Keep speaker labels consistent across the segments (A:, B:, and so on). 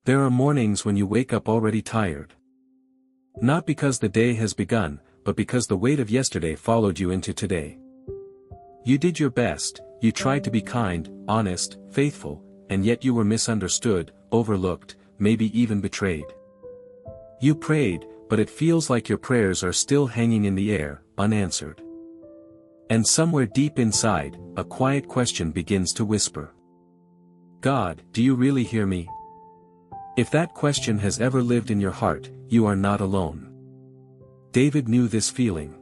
A: There are mornings when you wake up already tired. Not because the day has begun, but because the weight of yesterday followed you into today. You did your best, you tried to be kind, honest, faithful, and yet you were misunderstood, overlooked, maybe even betrayed. You prayed, but it feels like your prayers are still hanging in the air, unanswered. And somewhere deep inside, a quiet question begins to whisper. God, do you really hear me? If that question has ever lived in your heart, you are not alone. David knew this feeling.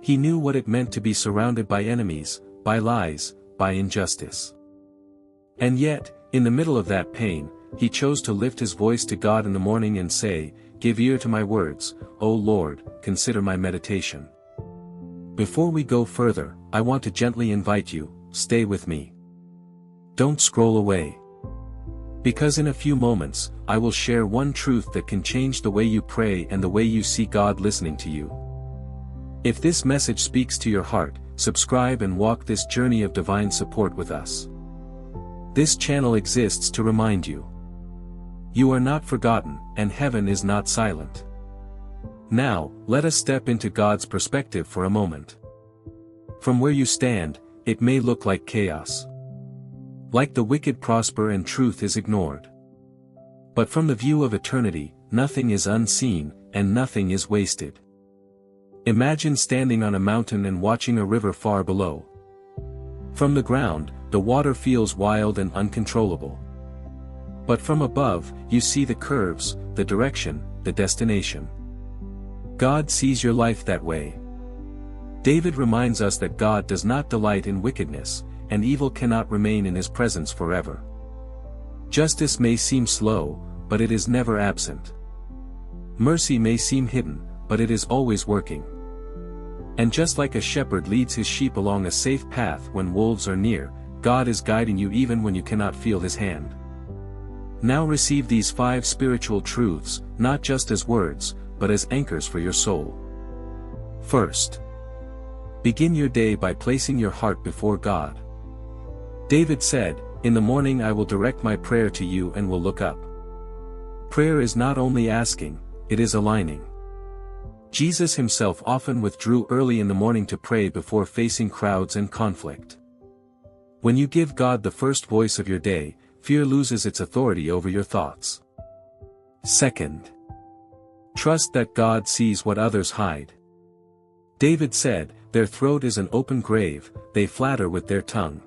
A: He knew what it meant to be surrounded by enemies, by lies, by injustice. And yet, in the middle of that pain, he chose to lift his voice to God in the morning and say, "Give ear to my words, O Lord, consider my meditation." Before we go further, I want to gently invite you, stay with me. Don't scroll away. Because in a few moments, I will share one truth that can change the way you pray and the way you see God listening to you. If this message speaks to your heart, subscribe and walk this journey of divine support with us. This channel exists to remind you. You are not forgotten, and heaven is not silent. Now, let us step into God's perspective for a moment. From where you stand, it may look like chaos. Like the wicked prosper and truth is ignored. But from the view of eternity, nothing is unseen, and nothing is wasted. Imagine standing on a mountain and watching a river far below. From the ground, the water feels wild and uncontrollable. But from above, you see the curves, the direction, the destination. God sees your life that way. David reminds us that God does not delight in wickedness, and evil cannot remain in his presence forever. Justice may seem slow, but it is never absent. Mercy may seem hidden, but it is always working. And just like a shepherd leads his sheep along a safe path when wolves are near, God is guiding you even when you cannot feel his hand. Now receive these 5 spiritual truths, not just as words, but as anchors for your soul. First, begin your day by placing your heart before God. David said, "In the morning I will direct my prayer to you and will look up." Prayer is not only asking, it is aligning. Jesus himself often withdrew early in the morning to pray before facing crowds and conflict. When you give God the first voice of your day, fear loses its authority over your thoughts. Second, trust that God sees what others hide. David said, "Their throat is an open grave, they flatter with their tongue."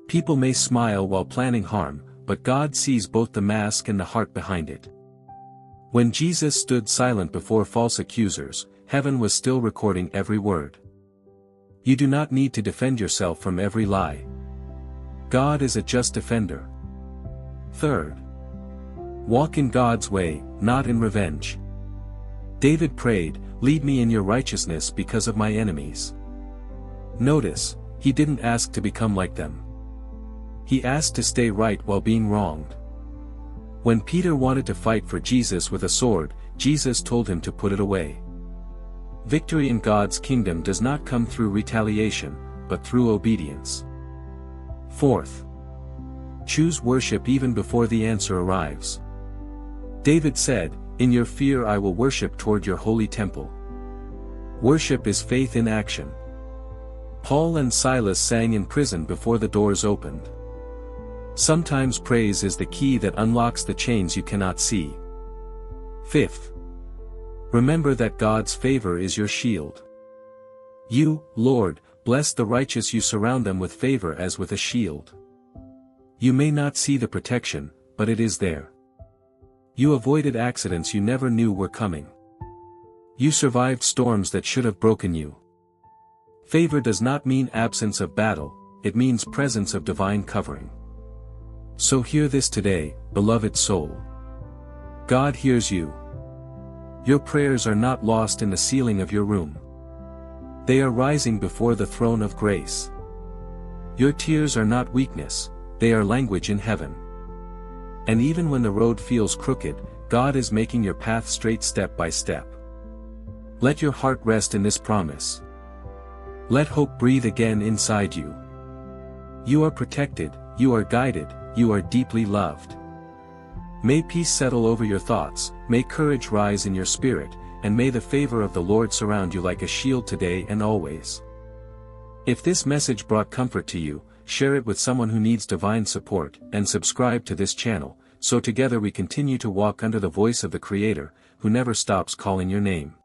A: People may smile while planning harm, but God sees both the mask and the heart behind it. When Jesus stood silent before false accusers, heaven was still recording every word. You do not need to defend yourself from every lie. God is a just defender. Third, walk in God's way, not in revenge. David prayed, "Lead me in your righteousness because of my enemies." Notice, he didn't ask to become like them. He asked to stay right while being wronged. When Peter wanted to fight for Jesus with a sword, Jesus told him to put it away. Victory in God's kingdom does not come through retaliation, but through obedience. Fourth, choose worship even before the answer arrives. David said, "In your fear I will worship toward your holy temple." Worship is faith in action. Paul and Silas sang in prison before the doors opened. Sometimes praise is the key that unlocks the chains you cannot see. Fifth, remember that God's favor is your shield. You, Lord, bless the righteous, you surround them with favor as with a shield. You may not see the protection, but it is there. You avoided accidents you never knew were coming. You survived storms that should have broken you. Favor does not mean absence of battle, it means presence of divine covering. So hear this today, beloved soul. God hears you. Your prayers are not lost in the ceiling of your room. They are rising before the throne of grace. Your tears are not weakness, they are language in heaven. And even when the road feels crooked, God is making your path straight step by step. Let your heart rest in this promise. Let hope breathe again inside you. You are protected, you are guided, you are deeply loved. May peace settle over your thoughts, may courage rise in your spirit, and may the favor of the Lord surround you like a shield today and always. If this message brought comfort to you, share it with someone who needs divine support, and subscribe to this channel, so together we continue to walk under the voice of the Creator, who never stops calling your name.